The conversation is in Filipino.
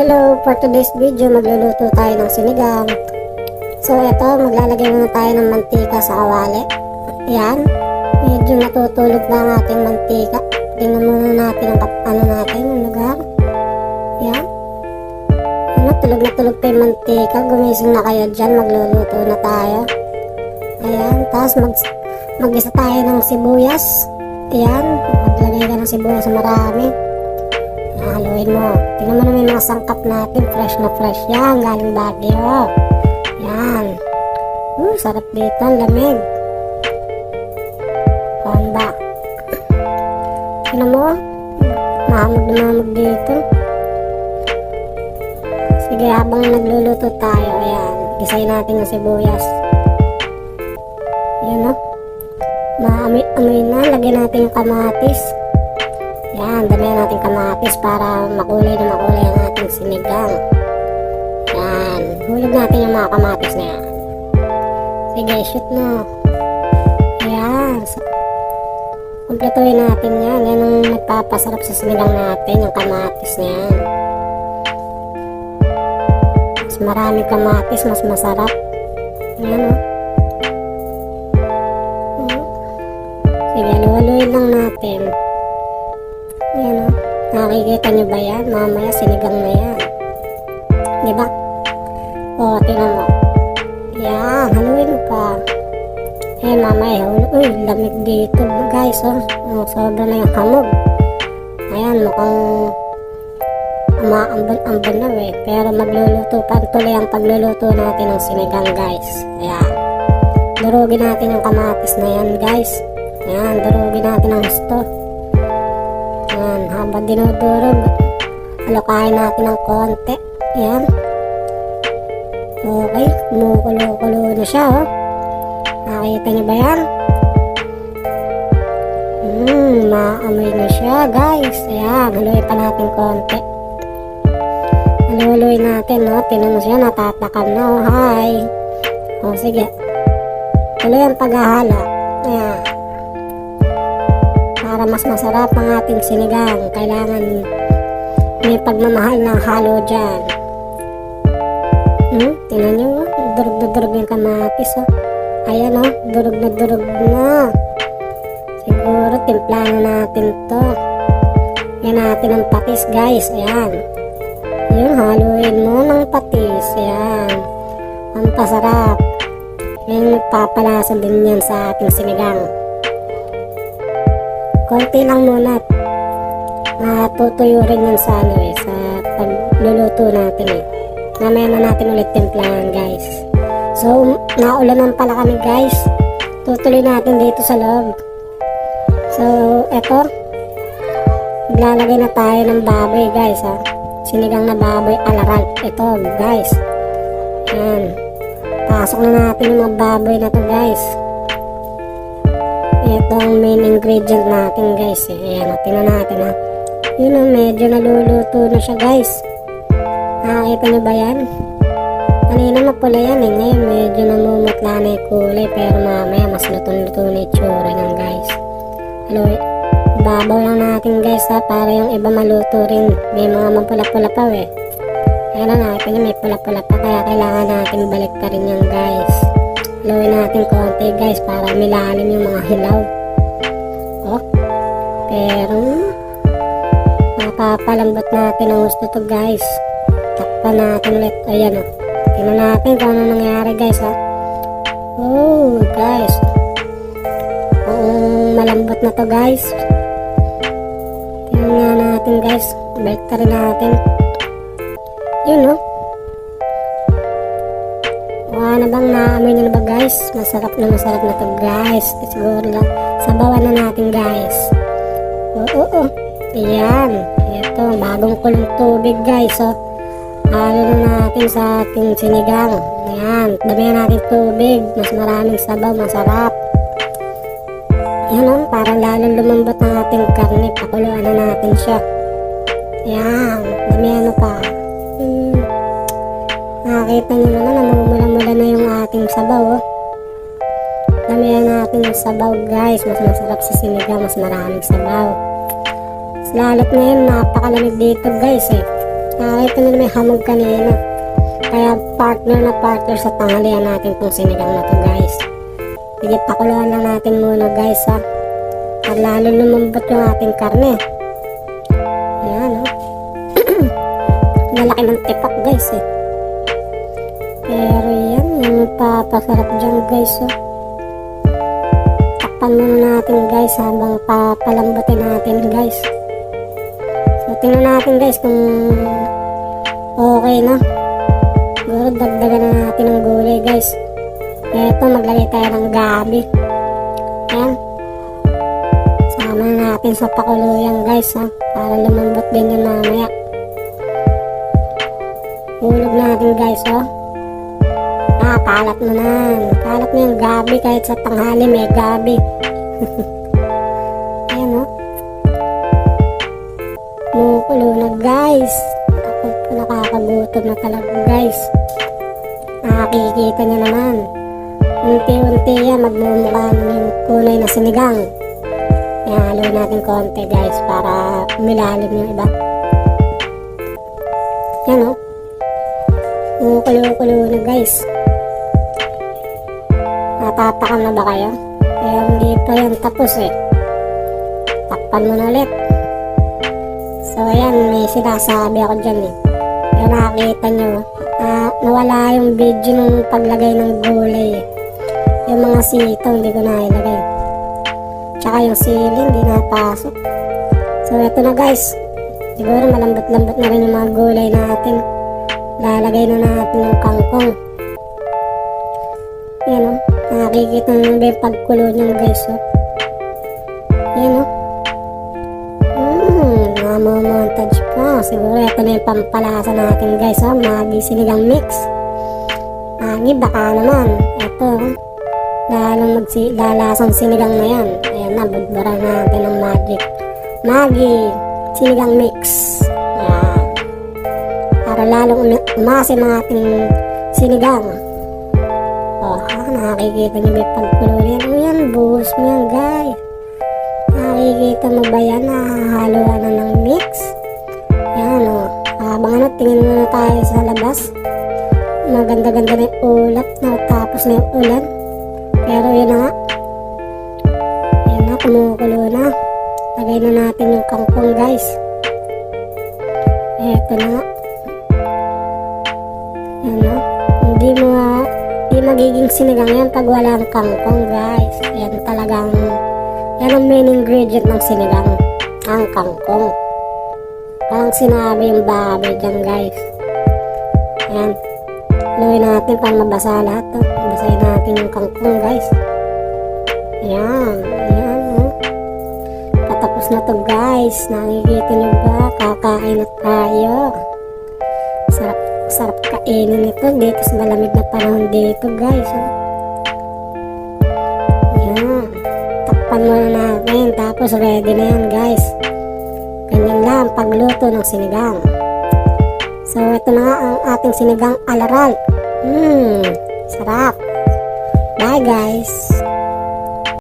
Hello, for today's video magluluto tayo ng sinigang. So eto, maglalagay muna tayo ng mantika sa kawali. Yan, medyo natutulog na ang ating mantika. Tingnan muna natin ang lugar. Yan, tulog na tulog pa yung mantika. Gumising na kayo dyan, magluluto na tayo. Ayan, tapos mag-isa tayo ng sibuyas. Ayan, maglagay ka ng sibuyas sa marami. Haluin mo. Tingnan mo na may mga sangkap natin. Fresh na fresh yan. Galing Baguio. Yan. Sarap dito. Ang lamig. Pamba. Tingnan mo. Mahamog na mahamog dito. Sige, habang nagluluto tayo. Ayan. Gisayin natin yung sibuyas. Yan o. Maamoy na. Lagyan natin yung kamatis. Yan, damihan natin kamatis para makulay na makulay ang ating sinigang. Yan, hulog natin yung mga kamatis na yan. Sige, shoot mo. Yan, kumpletuhin natin yan. Yan ang nagpapasarap sa sinigang natin, yung kamatis na yan. Mas marami kamatis, mas masarap. Yan o. Sige, luwaluin lang natin. Ayan o. Nakikita nyo ba yan? Mamaya sinigang na yan. Diba? O, tingnan mo. Yan. Haluin mo pa. Ayan mamaya. Uy, lamig dito guys. Sobra na yung hamog. Ayan, mukhang umaambon-ambon na pero magluluto pa. Tuloy ang pagluluto natin ng sinigang guys. Ayan. Durugin natin yung kamatis na yan guys. Ayan, durugin natin ang gusto. Yan, habang dinudurog, halukain natin ng konti. Yan. Okay, kumukulo-kulo na siya, oh. Nakikita niyo ba yan? Maamoy na siya, guys. Ayan, haluin pa natin konti. Haluin natin, no? Tinan mo siya, natatakam na, oh. Hi. O, sige. Tuloy ang paghahalo. Ayan. Para mas masarap ang ating sinigang, kailangan may pagmamahal ng halo dyan. Tingnan nyo, durog na durog yung kamatis. Ayan o, durog na durog na. Siguro timplahan natin to. Yan natin ang patis guys. Ayan, yun, haluin mo ng patis. Ayan, ang pasarap. Yan, nagpapalasa din yan sa ating sinigang. Konti lang muna. Matutuyo rin yan sa sa pagluluto natin Mamaya na natin ulit timplahan guys. So, naulanan pala kami guys. Tutuloy natin dito sa loob. So, eto. Maglalagay na tayo ng baboy guys Sinigang na baboy alaral. Ito guys. Yan. Pasok na natin yung mga baboy na to guys. Ito ang main ingredient natin guys. Ayan, tingnan natin Yun medyo naluluto na siya guys. Nakakita nyo ba yan? Kanina mapula yan Ngayon medyo namumutla na yung kulay. Pero mamaya mas luto-luto na yung tsura nyan guys. Babaw lang natin guys para yung iba maluto rin. May mga mapula-pula pa Ayan na, nakita nyo may pula-pula pa. Kaya kailangan natin balik pa rin yan guys. Haluin natin konti guys para milalim yung mga hilaw. Pero mapapalambot natin ang gusto to guys. Takpan natin ulit. Ayan tingnan natin kung ano nangyari guys guys, kung malambot na to guys. Tingnan nga natin guys. Balik ta rin natin. Yun na bang naamoy nyo na ba guys? Masarap na to guys. Siguro lang sabawan na natin guys. Ayan, ito bagong kulong tubig guys halo na natin sa ating sinigang. Ayan, damihan natin tubig. Mas maraming sabaw, masarap. Ayan para lalong lumambot ang ating karne. Pakuluan na natin siya. Ayan, damihan pa. Nakakita nyo naman, namumula-mula na yung ating sabaw Damihan natin yung sabaw guys. Mas masarap sa sinigang, mas maraming sabaw. Lalo't ngayon napakalamig dito guys Ito na may hamog kanina. Kaya partner na partner sa tanghalian natin tong sinigang na to guys. Sige, pakuluan lang natin muna guys ha. At lalo lumambot yung ating karne. Ayan o. Malaki ng tipak guys eh. Pero yan, yung papasarap dyan guys o. Takpan muna natin guys habang papalambutin natin guys. So tingnan natin guys kung okay na. Siguro dagdagan na natin ng gulay guys. Eto, maglagay tayo ng gabi. Ayan. Sama na natin sa pakuluyan guys ha. Para lumambot din yan mamaya. Hulog natin guys oh. Kalat mo na. Kalat mo yung gabi kahit sa tanghali may gabi. Ayan oh. Kumukulo na guys. Ako nakakagutom na talaga guys. Nakikita nyo naman. Unti-unti yan magmumukha ng kulay na sinigang. Ihalo natin konti guys para umilalim yung iba. Yan o. Kumukulo-kulo na guys. Natatakam na ba kayo? Kaya hindi pa yan tapos eh. Takpan mo na ulit. So ayan, may sinasabi ako dyan eh. Kaya nakakita nyo, nawala yung video nung paglagay ng gulay eh. Yung mga sitaw hindi ko na ilagay. Tsaka yung sili hindi napasok. So eto na guys. Siguro malambot-lambot na rin yung mga gulay natin. Lalagay na natin yung kangkong. Yan o. Nakikita nyo ba yung pagkulo nyo guys o. Yan o. Namamontage pa. Siguro ito na yung pampalasa natin guys o. Maggi sinigang mix. Maggi baka naman. Ito lalasang sinigang na yan. Ayan na, budburan natin ng Maggi sinigang mix. Ayan. Para lalong umasim ang ating sinigang. O, nakikita niyo may pagkulo yan. O yan, buhos mo yan guys. Nakikita mo ba yan? Nahahaluan na ng mix. Yan o. Habang ano, tingin muna tayo sa labas. Maganda-ganda na yung ulap. Natapos na yung ulan. Pero yun na nga. Yan na, kumukulo na. Lagay na natin yung kangkong guys. Eto na nga. Yan na. Hindi magiging sinigang yan pag wala ang kangkong guys. Yan talagang, yan ang main ingredient ng sinigang. Ang kangkong. Parang sinabi yung baboy dyan guys. Yan. Luwi natin para mabasa lahat. Basahin natin yung kangkong guys. Yan. Yan. Oh. Patapos na to guys. Nakikita nyo ba? Kakain na tayo. Sarap kainin ito. Dito sa malamig na panahon dito guys. Oh. Yan. Takpan muna natin. Tapos ready na yan guys. Ganyan lang pagluto ng sinigang. So ito na nga ang ating sinigang alaral. Sarap. Bye guys.